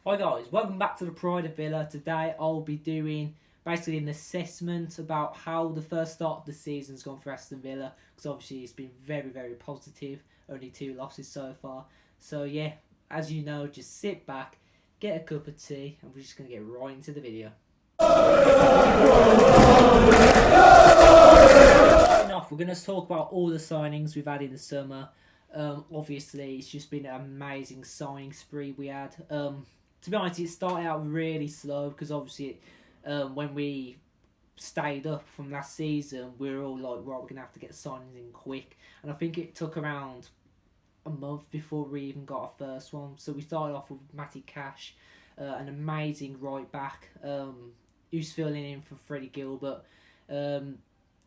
Hi guys, welcome back to the Pride of Villa. Today I'll be doing basically an assessment about how the first start of the season's gone for Aston Villa, because obviously it's been very positive, only 2 losses so far. So yeah, as you know, just sit back, get a cup of tea, and we're just going to get right into the video. Starting off, we're going to talk about all the signings we've had in the summer. Obviously it's just been an amazing signing spree we had. To be honest, it started out really slow because obviously when we stayed up from last season, we were all like, right, we're going to have to get signings in quick. And I think it took around a month before we even got our first one. So we started off with Matty Cash, an amazing right back, who's filling in for Freddie Gilbert.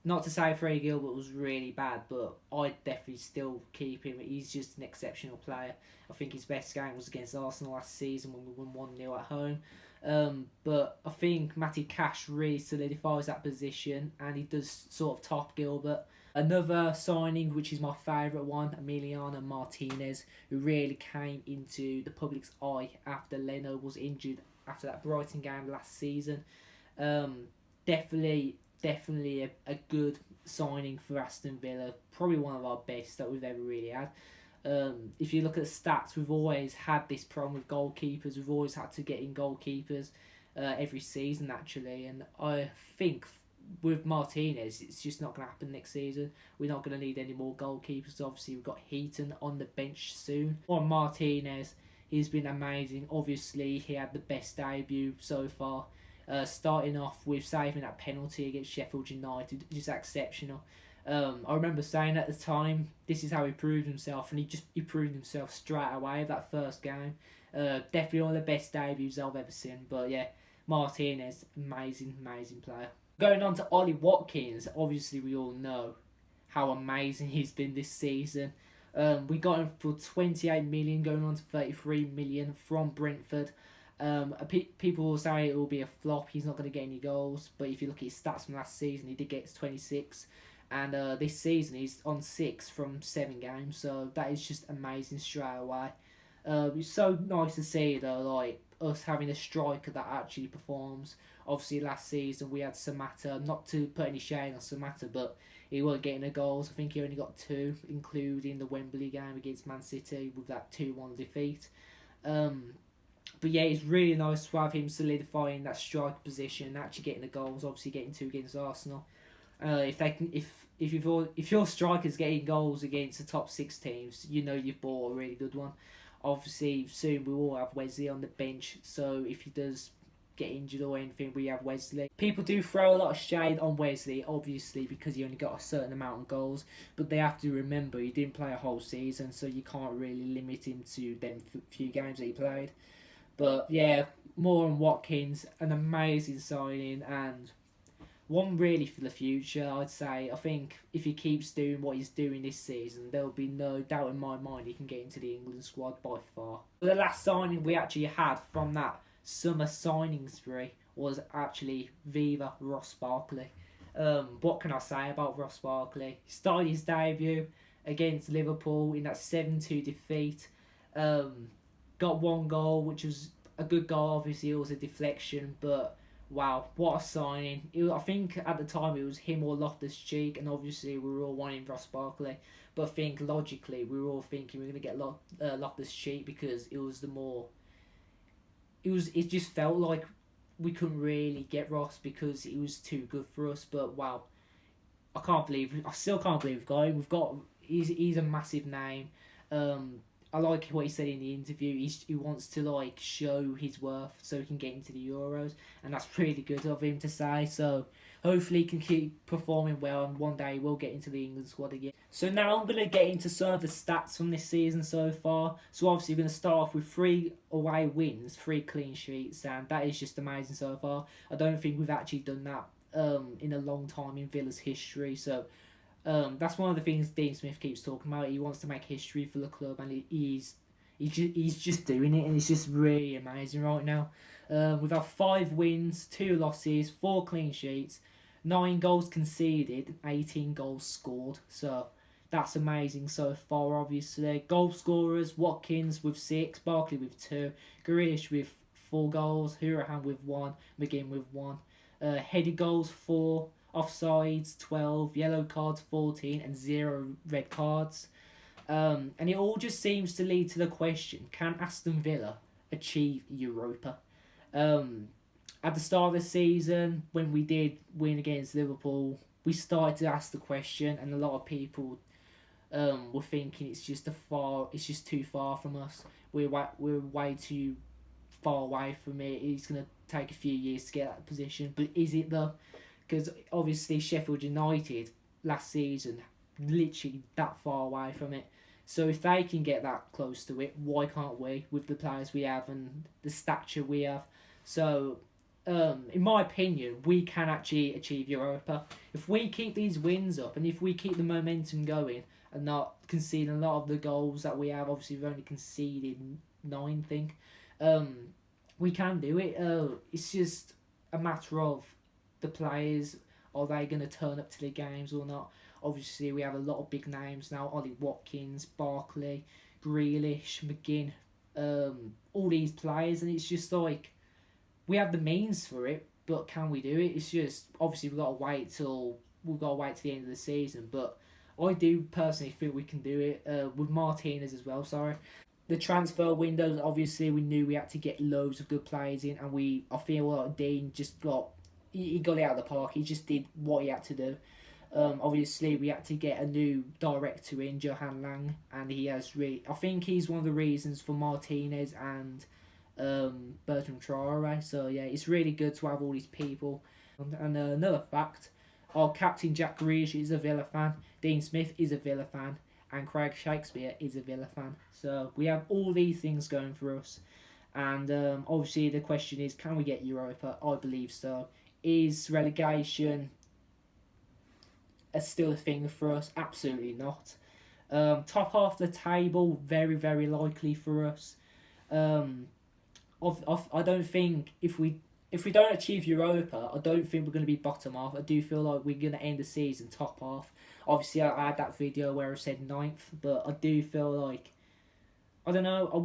Not to say Freddie Gilbert was really bad, but I'd definitely still keep him. He's just an exceptional player. I think his best game was against Arsenal last season when we won 1-0 at home. But I think Matty Cash really solidifies that position, and he does sort of top Gilbert. Another signing, which is my favourite one, Emiliano Martinez, who really came into the public's eye after Leno was injured after that Brighton game last season. Definitely a good signing for Aston Villa. Probably one of our best that we've ever really had. If you look at the stats, we've always had this problem with goalkeepers. We've always had to get in goalkeepers every season, actually. And I think with Martinez, it's just not going to happen next season. We're not going to need any more goalkeepers. Obviously, we've got Heaton on the bench soon. On Martinez, he's been amazing. Obviously, he had the best debut so far. Starting off with saving that penalty against Sheffield United, just exceptional. I remember saying at the time, this is how he proved himself, and he proved himself straight away that first game. Definitely one of the best debuts I've ever seen. But yeah, Martinez, amazing player. Going on to Ollie Watkins, obviously we all know how amazing he's been this season. We got him for 28 million, going on to 33 million from Brentford. People will say it will be a flop. He's not going to get any goals, but if you look at his stats from last season, he did get 26, and this season he's on 6 from 7 games. So that is just amazing straight away. It's so nice to see though, like us having a striker that actually performs. Obviously, last season we had Samatta. Not to put any shade on Samatta, but he wasn't getting the goals. I think he only got 2, including the Wembley game against Man City with that 2-1 defeat. But yeah, it's really nice to have him solidifying that striker position, actually getting the goals. Obviously, getting 2 against Arsenal. If your striker's getting goals against the top 6 teams, you know you've bought a really good one. Obviously, soon we will have Wesley on the bench, so if he does get injured or anything, we have Wesley. People do throw a lot of shade on Wesley, obviously, because he only got a certain amount of goals, but they have to remember he didn't play a whole season, so you can't really limit him to them few games that he played. But yeah, more on Watkins, an amazing signing, and one really for the future, I'd say. I think if he keeps doing what he's doing this season, there will be no doubt in my mind he can get into the England squad by far. The last signing we actually had from that summer signing spree was actually Viva Ross Barkley. What can I say about Ross Barkley? He started his debut against Liverpool in that 7-2 defeat. Got 1 goal, which was a good goal. Obviously, it was a deflection, but wow, what a signing. I think at the time it was him or Loftus-Cheek, and obviously we were all wanting Ross Barkley. But I think logically we were all thinking we were going to get Loftus-Cheek because it was the more... It just felt like we couldn't really get Ross because he was too good for us. But wow, I still can't believe we've got him. He's a massive name. I like what he said in the interview. He wants to like show his worth so he can get into the Euros, and that's really good of him to say. So hopefully he can keep performing well, and one day we'll get into the England squad again. So now I'm going to get into some of the stats from this season so far. So obviously we're going to start off with 3 away wins, 3 clean sheets, and that is just amazing so far. I don't think we've actually done that in a long time in Villa's history. So that's one of the things Dean Smith keeps talking about. He wants to make history for the club, and he's just doing it, and it's just really amazing right now. We've had 5 wins, 2 losses, 4 clean sheets, 9 goals conceded, 18 goals scored. So that's amazing so far, obviously. Goal scorers, Watkins with 6, Barkley with 2, Grealish with 4 goals, Hurahan with 1, McGinn with 1. Headed goals 4, offsides 12, yellow cards 14, and 0 red cards. And it all just seems to lead to the question: can Aston Villa achieve Europa? At the start of the season, when we did win against Liverpool, we started to ask the question, and a lot of people were thinking it's just too far from us. We're way too far away from it. It's gonna take a few years to get that position, but is it though? Because obviously Sheffield United last season, literally that far away from it. So if they can get that close to it, why can't we, with the players we have and the stature we have? So, in my opinion, we can actually achieve Europa. If we keep these wins up and if we keep the momentum going and not conceding a lot of the goals that we have, obviously we've only conceded 9, I think, we can do it. It's just a matter of the players. Are they going to turn up to the games or not? Obviously, we have a lot of big names now: Ollie Watkins, Barkley, Grealish, McGinn, all these players, and it's just like we have the means for it, but can we do it? It's just obviously we've got to wait till the end of the season. But I do personally think we can do it with Martinez as well. Sorry. The transfer windows, obviously, we knew we had to get loads of good players in, and I feel like Dean just he got it out of the park. He just did what he had to do. Obviously, we had to get a new director in, Johan Lang, and I think he's one of the reasons for Martinez and Bertrand Traore. So yeah, it's really good to have all these people. And another fact: our captain Jack Grealish is a Villa fan, Dean Smith is a Villa fan, and Craig Shakespeare is a Villa fan. So we have all these things going for us. And obviously the question is, can we get Europa? I believe so. Is relegation still a thing for us? Absolutely not. Top half the table, very, very likely for us. I don't think if we don't achieve Europa, I don't think we're going to be bottom half. I do feel like we're going to end the season top half. Obviously, I had that video where I said 9th, but I do feel like, I don't know, I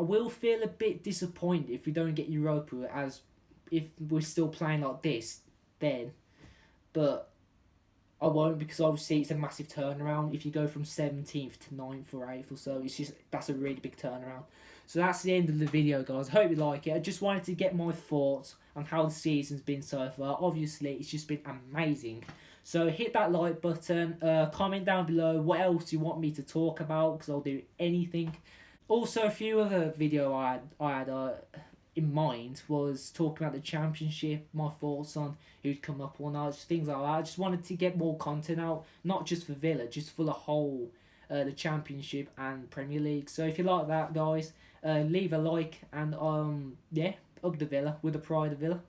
will feel a bit disappointed if we don't get Europa, as if we're still playing like this then. But I won't, because obviously it's a massive turnaround. If you go from 17th to 9th or 8th or so, that's a really big turnaround. So that's the end of the video, guys. I hope you like it. I just wanted to get my thoughts on how the season's been so far. Obviously, it's just been amazing. So hit that like button. Comment down below what else you want me to talk about, because I'll do anything. Also, a few other video I had in mind was talking about the championship, my thoughts on who'd come up or not, things like that. I just wanted to get more content out, not just for Villa, just for the whole the championship and Premier League. So if you like that, guys, leave a like, and yeah, up the Villa with the pride of Villa.